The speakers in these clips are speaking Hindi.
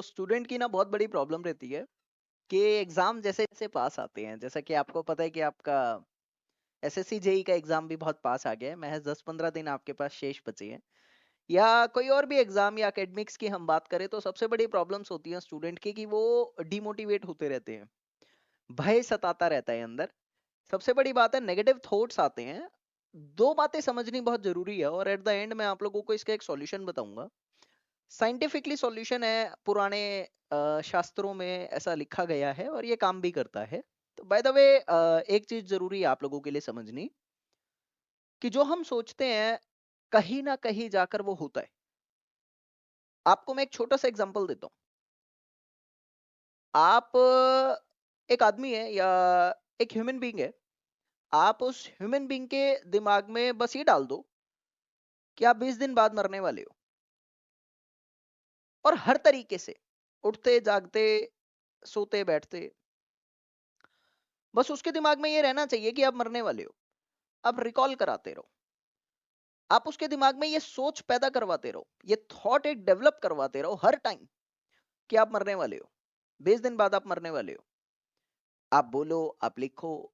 स्टूडेंट की ना बहुत बड़ी प्रॉब्लम रहती है कि एग्जाम जैसे जैसे पास आते हैं, जैसा कि आपको पता है कि आपका एसएससी जेई का एग्जाम भी बहुत पास आ गया है। महज 10-15 दिन आपके पास शेष बचे हैं, या कोई और भी एग्जाम या एकेडमिक्स की हम बात करें तो सबसे बड़ी प्रॉब्लम्स होती हैं स्टूडेंट की कि वो डिमोटिवेट होते रहते हैं। भय सताता रहता है अंदर। सबसे बड़ी बात है, नेगेटिव थॉट्स आते हैं। दो बातें समझनी बहुत जरूरी है और एट द एंड मैं आप लोगों को इसका एक सॉल्यूशन बताऊंगा। साइंटिफिकली सॉल्यूशन है, पुराने शास्त्रों में ऐसा लिखा गया है और ये काम भी करता है। तो बाय द वे, एक चीज जरूरी है आप लोगों के लिए समझनी, कि जो हम सोचते हैं कहीं ना कहीं जाकर वो होता है। आपको मैं एक छोटा सा एग्जांपल देता हूँ। आप एक आदमी है या एक ह्यूमन बीइंग है। आप उस ह्यूमन बीइंग के दिमाग में बस ये डाल दो कि आप 20 दिन बाद मरने वाले हो, और हर तरीके से उठते जागते सोते बैठते बस उसके दिमाग में ये रहना चाहिए कि आप मरने वाले हो। आप रिकॉल कराते रहो, आप उसके दिमाग में ये सोच पैदा करवाते रहो, ये थॉट एक डेवलप करवाते रहो हर टाइम कि आप मरने वाले हो, 20 दिन बाद आप मरने वाले हो। आप बोलो, आप लिखो,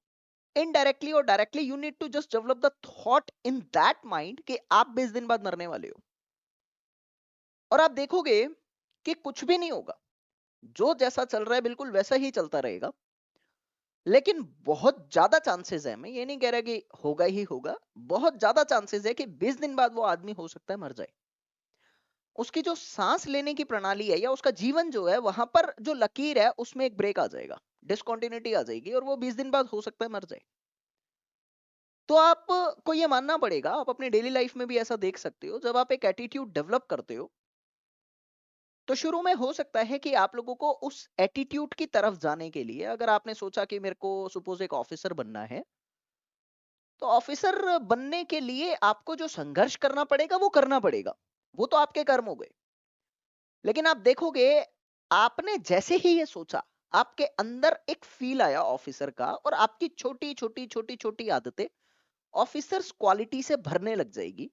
इनडायरेक्टली और directly you need to just develop the thought in that mind कि आप 20 दिन बाद मरने वाले हो। और आप देखोगे कि कुछ भी नहीं होगा, जो जैसा चल रहा है बिल्कुल वैसा ही चलता रहेगा। लेकिन बहुत ज्यादा चांसेस है, मैं ये नहीं कह रहा कि होगा ही होगा, बहुत ज्यादा चांसेस है कि 20 दिन बाद वो आदमी हो सकता है मर जाए। उसकी जो सांस लेने की प्रणाली है या उसका जीवन जो है, वहां पर जो लकीर है उसमें एक ब्रेक आ जाएगा, डिसकंटिन्यूटी आ जाएगी और वो 20 दिन बाद हो सकता है मर जाए। तो आपको ये मानना पड़ेगा, आप अपने डेली लाइफ में भी ऐसा देख सकते हो। जब आप एक एटीट्यूड डेवलप करते हो तो शुरू में हो सकता है कि आप लोगों को उस एटीट्यूड की तरफ जाने के लिए, अगर आपने सोचा कि मेरे को सपोज एक ऑफिसर बनना है, तो ऑफिसर बनने के लिए आपको जो संघर्ष करना पड़ेगा वो करना पड़ेगा। वो तो आपके कर्म हो गए। लेकिन आप देखोगे, आपने जैसे ही ये सोचा, आपके अंदर एक फील आया ऑफिसर का, और आपकी छोटी छोटी छोटी छोटी आदतें ऑफिसर्स क्वालिटी से भरने लग जाएगी।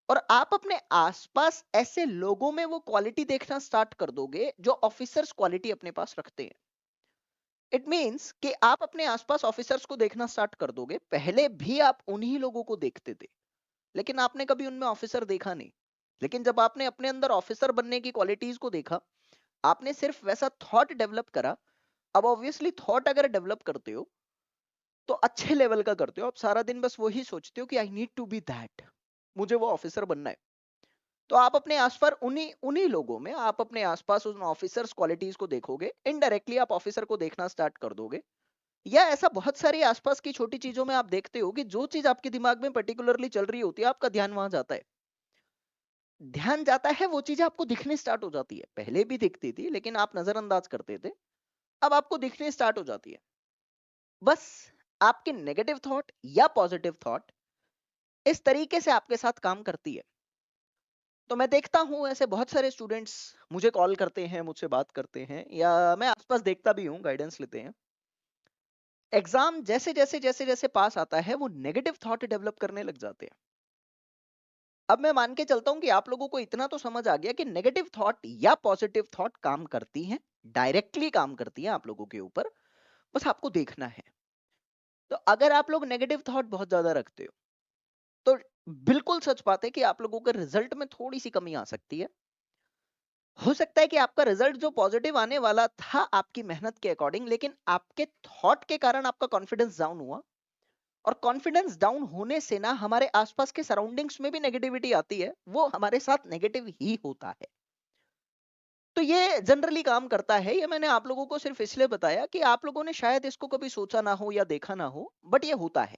और आप अपने आसपास ऐसे लोगों में वो क्वालिटी देखना स्टार्ट कर दोगे जो ऑफिसर्स क्वालिटी अपने पास रखते हैं। इट मींस कि आप अपने आसपास ऑफिसर्स को देखना स्टार्ट कर दोगे। पहले भी आप उन्हीं लोगों को देखते थे, लेकिन आपने कभी उनमें ऑफिसर देखा नहीं। लेकिन जब आपने अपने अंदर ऑफिसर बनने की क्वालिटीज को देखा, आपने सिर्फ वैसा थॉट डेवलप करा। अब ऑब्वियसली थॉट अगर डेवलप करते हो तो अच्छे लेवल का करते हो। आप सारा दिन बस वही सोचते हो कि I need to be that, मुझे वो ऑफिसर बनना है। तो आप अपने आसपास उन्हीं उन्हीं लोगों में, आप अपने आसपास उन ऑफिसर्स क्वालिटीज को देखोगे, इनडायरेक्टली आप ऑफिसर को देखना स्टार्ट कर दोगे। या ऐसा बहुत सारी आसपास की छोटी चीजों में आप देखते हो कि जो चीज आपके दिमाग में पर्टिकुलरली चल रही होती है, आपका ध्यान वहां जाता है। ध्यान जाता है, वो चीजें आपको दिखनी स्टार्ट हो जाती है। पहले भी दिखती थी लेकिन आप नजरअंदाज करते थे, अब आपको दिखनी स्टार्ट हो जाती है। बस आपके नेगेटिव थॉट या पॉजिटिव थॉट इस तरीके से आपके साथ काम करती है। तो मैं देखता हूँ ऐसे बहुत सारे स्टूडेंट्स मुझे कॉल करते हैं, मुझसे बात करते हैं, या मैं आसपास देखता भी हूँ, गाइडेंस लेते हैं। एग्जाम जैसे जैसे जैसे जैसे पास आता है वो नेगेटिव थॉट डेवलप करने लग जाते हैं। अब मैं मान के चलता हूं कि आप लोगों को इतना तो समझ आ गया कि नेगेटिव थॉट या पॉजिटिव थॉट काम करती हैं, डायरेक्टली काम करती हैं आप लोगों के ऊपर। बस आपको देखना है। तो अगर आप लोग नेगेटिव थॉट बहुत ज्यादा रखते हो तो बिल्कुल सच बात है कि आप लोगों के रिजल्ट में थोड़ी सी कमी आ सकती है। हो सकता है कि आपका रिजल्ट जो पॉजिटिव आने वाला था आपकी मेहनत के अकॉर्डिंग, लेकिन आपके थॉट के कारण आपका कॉन्फिडेंस डाउन हुआ। और कॉन्फिडेंस डाउन होने से ना हमारे आसपास के सराउंडिंग्स में भी नेगेटिविटी आती है, वो हमारे साथ नेगेटिव ही होता है। तो ये जनरली काम करता है। ये मैंने आप लोगों को सिर्फ इसलिए बताया कि आप लोगों ने शायद इसको कभी सोचा ना हो या देखा ना हो, बट ये होता है।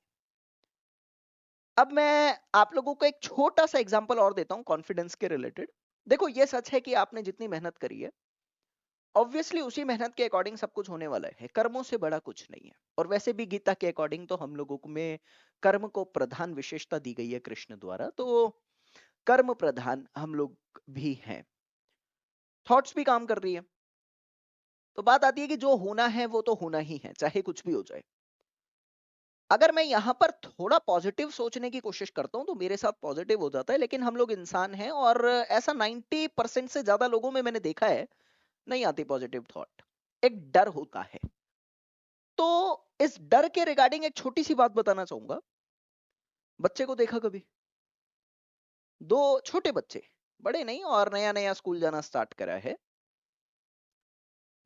अब मैं आप लोगों को एक छोटा सा एग्जांपल और देता हूं कॉन्फिडेंस के रिलेटेड। देखो, ये सच है कि आपने जितनी मेहनत करी है, ऑब्वियसली उसी मेहनत के अकॉर्डिंग सब कुछ होने वाला है। कर्मों से बड़ा कुछ नहीं है। और वैसे भी गीता के अकॉर्डिंग तो हम लोगों में कर्म को प्रधान विशेषता दी गई है कृष्ण द्वारा। तो कर्म प्रधान हम लोग भी हैं। थॉट्स भी काम कर रही है। तो बात आती है कि जो होना है वो तो होना ही है, चाहे कुछ भी हो जाए। अगर मैं यहां पर थोड़ा पॉजिटिव सोचने की कोशिश करता हूं तो मेरे साथ पॉजिटिव हो जाता है। लेकिन हम लोग इंसान हैं और ऐसा 90% से ज्यादा लोगों में मैंने देखा है नहीं आती पॉजिटिव थॉट, एक डर होता है। तो इस डर के रिगार्डिंग एक छोटी सी बात बताना चाहूंगा। बच्चे को देखा कभी? दो छोटे बच्चे, बड़े नहीं, और नया नया स्कूल जाना स्टार्ट करा है।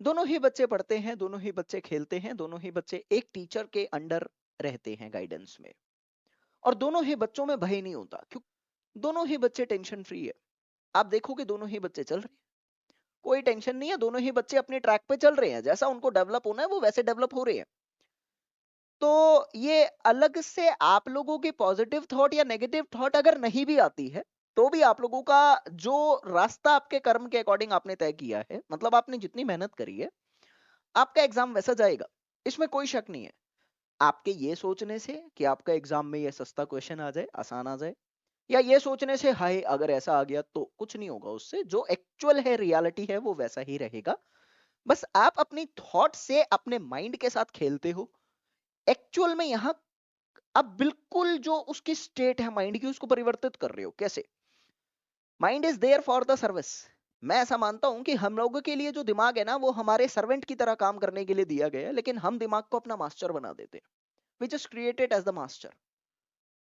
दोनों ही बच्चे पढ़ते हैं, दोनों ही बच्चे खेलते हैं, दोनों ही बच्चे एक टीचर के अंडर रहते हैं, गाइडेंस में। और दोनों ही बच्चों में भय नहीं होता, क्यों? दोनों ही बच्चे टेंशन फ्री है। आप देखोगे दोनों ही बच्चे चल रहे हैं, कोई टेंशन नहीं है, दोनों ही बच्चे अपने ट्रैक पे चल रहे हैं, जैसा उनको डेवलप होना है वो वैसे डेवलप हो रहे हैं। तो ये अलग से आप लोगों की पॉजिटिव थॉट या नेगेटिव थॉट अगर नहीं भी आती है, तो भी आप लोगों का जो रास्ता आपके कर्म के अकॉर्डिंग आपने तय किया है, मतलब आपने जितनी मेहनत करी है, आपका एग्जाम वैसा जाएगा, इसमें कोई शक नहीं है। आपके ये सोचने से कि आपका एग्जाम में ये सस्ता क्वेश्चन आ जाए, आसान आ जाए, या ये सोचने से हाय अगर ऐसा आ गया, तो कुछ नहीं होगा उससे। जो एक्चुअल है, रियलिटी है, वो वैसा ही रहेगा। बस आप अपनी थॉट से अपने माइंड के साथ खेलते हो। एक्चुअल में यहां आप बिल्कुल जो उसकी स्टेट है माइंड की, उसको परिवर्तित कर रहे हो। कैसे? Mind is there for the service. मैं ऐसा मानता हूं कि हम लोगों के लिए जो दिमाग है ना, वो हमारे सर्वेंट की तरह काम करने के लिए दिया गया है, लेकिन हम दिमाग को अपना मास्टर बना देते हैं। We just created as the master.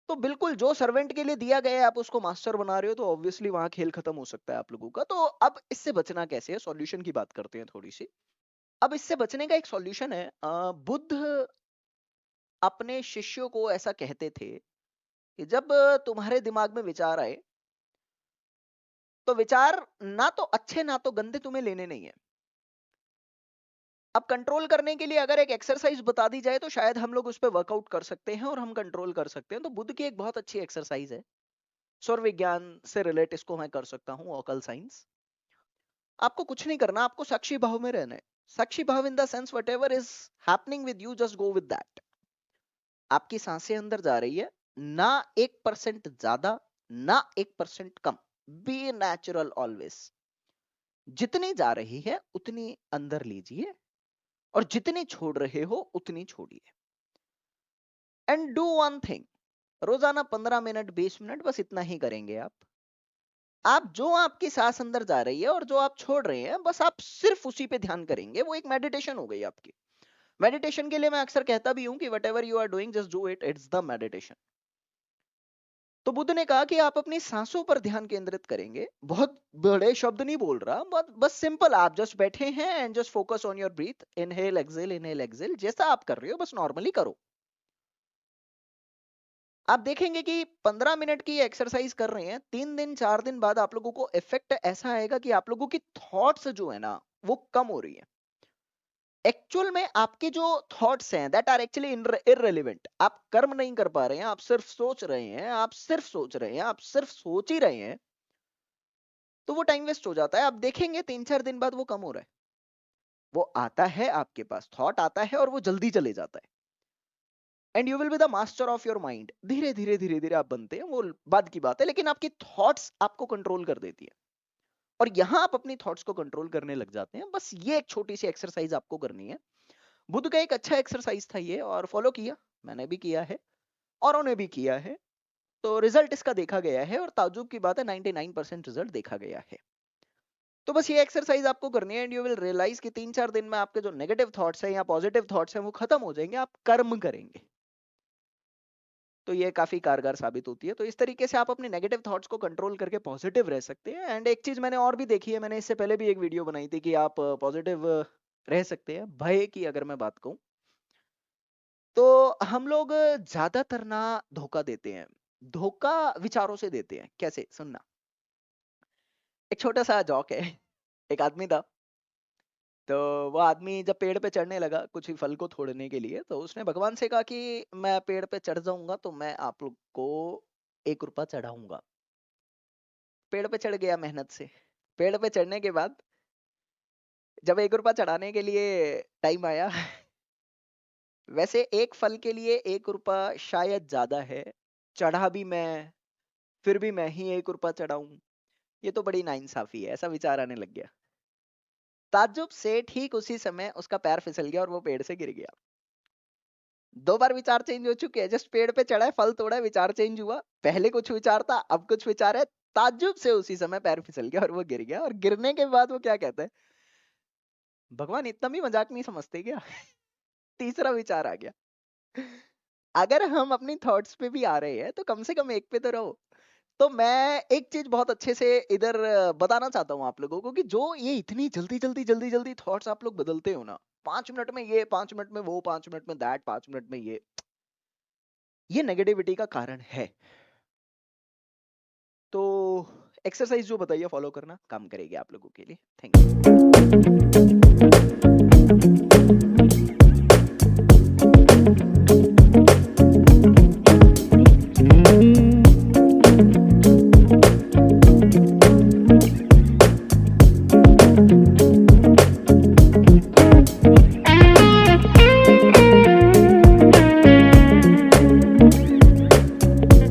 तो बिल्कुल जो सर्वेंट के लिए दिया गया है, आप उसको मास्टर बना रहे हो, तो ऑब्वियसली वहां खेल खत्म हो सकता है आप लोगों का। तो अब इससे बचना कैसे है, सॉल्यूशन की बात करते हैं थोड़ी सी। अब इससे बचने का एक सॉल्यूशन है। बुद्ध अपने शिष्यों को ऐसा कहते थे कि जब तुम्हारे दिमाग में विचार आए, तो विचार ना तो अच्छे ना तो गंदे तुम्हें लेने नहीं है। अब कंट्रोल करने के लिए अगर एक एक्सरसाइज बता दी जाए, तो शायद हम लोग उस पर वर्कआउट कर सकते हैं और हम कंट्रोल कर सकते हैं। तो बुद्ध की एक बहुत अच्छी एक्सरसाइज है, सौर विज्ञान से रिलेट इसको मैं कर सकता हूँ, ऑकल साइंस। आपको कुछ नहीं करना, आपको साक्षी भाव में रहना है। साक्षी भाव in the sense what ever is happening with you, just go with that. आपकी सांसें अंदर जा रही है, ना 1% ज्यादा, ना 1% कम। B natural always. जितनी जा रही है उतनी अंदर लीजिए, और जितनी छोड़ रहे हो उतनी छोड़िए। एंड डू वन थिंग, रोजाना 15 मिनट 20 मिनट बस इतना ही करेंगे आप जो आपकी सांस अंदर जा रही है और जो आप छोड़ रहे हैं, बस आप सिर्फ उसी पे ध्यान करेंगे। वो एक मेडिटेशन हो गई आपकी। मेडिटेशन के लिए मैं अक्सर कहता भी हूं कि whatever you are doing, just do it, it's the meditation. तो बुद्ध ने कहा कि आप अपनी सांसों पर ध्यान केंद्रित करेंगे। बहुत बड़े शब्द नहीं बोल रहा, बस सिंपल, आप जस्ट बैठे हैं and just focus on your breathe, inhale exhale, जैसा आप कर रहे हो बस नॉर्मली करो। आप देखेंगे कि 15 मिनट की एक्सरसाइज कर रहे हैं, 3 दिन 4 दिन बाद आप लोगों को इफेक्ट ऐसा आएगा कि आप लोगों की थॉट्स जो है ना, वो कम हो रही है। एक्चुअल में आपके जो थॉट्स हैं दैट आर एक्चुअली इररिलेवेंट। आप कर्म नहीं कर पा रहे हैं, आप सिर्फ सोच रहे हैं, आप सिर्फ सोच रहे हैं, आप सिर्फ सोच ही रहे हैं, तो वो टाइम वेस्ट हो जाता है। आप देखेंगे 3 4 दिन बाद वो कम हो रहा है। वो आता है, आपके पास थॉट आता है और वो जल्दी चले जाता है। And you will be the master of your mind. धीरे धीरे धीरे धीरे आप बनते हैं, वो बाद की बात है, लेकिन आपकी थॉट्स आपको कंट्रोल कर देती है। और यहां आप अपनी थॉट्स को कंट्रोल करने लग जाते हैं। बस ये एक छोटी सी एक्सरसाइज आपको करनी है। बुद्ध का एक अच्छा एक्सरसाइज था ये, और फॉलो किया, मैंने भी किया है, औरों ने भी किया है। तो रिजल्ट इसका देखा गया है, और ताज्जुब की बात है 99% रिजल्ट देखा गया है। तो बस ये एक्सरसाइज आपको करनी है, एंड यू विल रियलाइज कि 3 4 दिन में आपके जो नेगेटिव थॉट्स हैं या पॉजिटिव थॉट्स हैं, वो खत्म हो जाएंगे, आप कर्म करेंगे। तो ये काफी कारगर साबित होती है। तो इस तरीके से आप अपने नेगेटिव थॉट्स को कंट्रोल करके पॉजिटिव रह सकते हैं। एंड एक चीज मैंने और भी देखी है, मैंने इससे पहले भी एक वीडियो बनाई थी कि आप पॉजिटिव रह सकते हैं। भय की अगर मैं बात कहूं, तो हम लोग ज्यादातर ना धोखा देते हैं। धोखा विचारों से देते हैं। कैसे? सुनना। एक छोटा सा जॉक है। एक आदमी था, तो वो आदमी जब पेड़ पे चढ़ने लगा कुछ ही फल को तोड़ने के लिए, तो उसने भगवान से कहा कि मैं पेड़ पे चढ़ जाऊंगा तो मैं आप लोग को 1 रुपया चढ़ाऊंगा। पेड़ पे चढ़ गया मेहनत से। पेड़ पे चढ़ने के बाद जब 1 रुपया चढ़ाने के लिए टाइम आया, वैसे एक फल के लिए 1 रुपया शायद ज्यादा है। चढ़ा भी मैं, फिर भी मैं ही 1 रुपया चढ़ाऊं, ये तो बड़ी नाइंसाफी है, ऐसा विचार आने लग गया। ताज्जुब से ठीक उसी समय उसका पैर फिसल गया और वो पेड़ से गिर गया। 2 बार विचार चेंज हो चुके हैं। जस्ट पेड़ पे चढ़ा है, फल तोड़ा है, विचार चेंज हुआ। पहले कुछ विचार था, अब कुछ विचार है। ताज्जुब से उसी समय पैर फिसल गया और वो गिर गया। और गिरने के बाद वो क्या कहता है, भगवान इतना भी मजाक नहीं समझते क्या? तीसरा विचार आ गया, अगर हम अपनी थॉट्स पे भी आ रहे हैं तो कम से कम एक पे तो रहो। तो मैं एक चीज बहुत अच्छे से इधर बताना चाहता हूँ आप लोगों को कि जो ये इतनी जल्दी जल्दी थॉट्स आप लोग बदलते हो ना, 5 मिनट में ये, 5 मिनट में वो, 5 मिनट में दैट, 5 मिनट में ये नेगेटिविटी का कारण है। तो एक्सरसाइज जो बताइए फॉलो करना काम करेगी आप लोगों के लिए। Thank you.